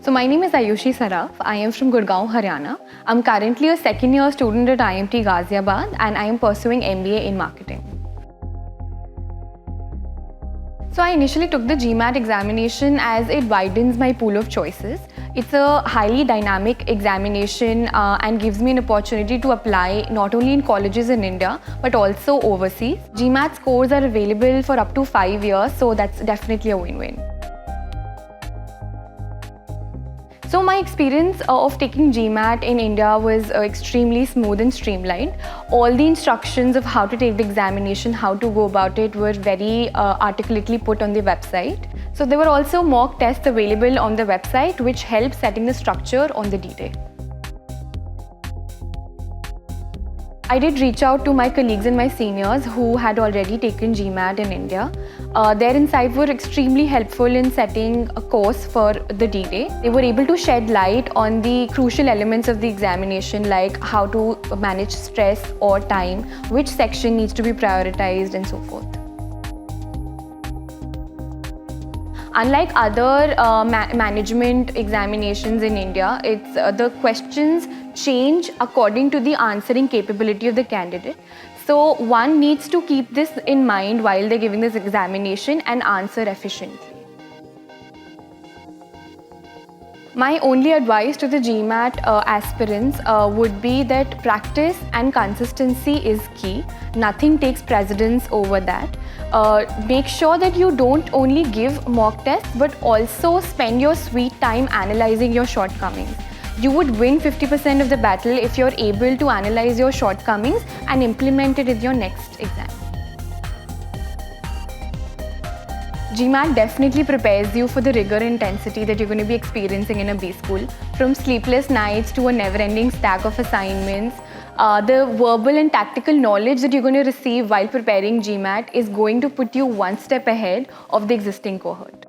So my name is Ayushi Saraf. I am from Gurgaon, Haryana. I'm currently a second year student at IMT Ghaziabad and I am pursuing MBA in marketing. So I initially took the GMAT examination as it widens my pool of choices. It's a highly dynamic examination and gives me an opportunity to apply not only in colleges in India but also overseas. GMAT scores are available for up to 5 years, so that's definitely a win-win. So my experience of taking GMAT in India was extremely smooth and streamlined. All the instructions of how to take the examination, how to go about it were very articulately put on the website. So there were also mock tests available on the website which helped setting the structure on the D-Day. I did reach out to my colleagues and my seniors who had already taken GMAT in India. Their insights were extremely helpful in setting a course for the D-Day. They were able to shed light on the crucial elements of the examination, like how to manage stress or time, which section needs to be prioritized, and so forth. Unlike other management examinations in India, the questions change according to the answering capability of the candidate. So one needs to keep this in mind while they're giving this examination and answer efficiently. My only advice to the GMAT aspirants would be that practice and consistency is key. Nothing takes precedence over that. Make sure that you don't only give mock tests but also spend your sweet time analyzing your shortcomings. You would win 50% of the battle if you're able to analyze your shortcomings and implement it in your next exam. GMAT definitely prepares you for the rigor and intensity that you're going to be experiencing in a B school. From sleepless nights to a never-ending stack of assignments, the verbal and tactical knowledge that you're going to receive while preparing GMAT is going to put you one step ahead of the existing cohort.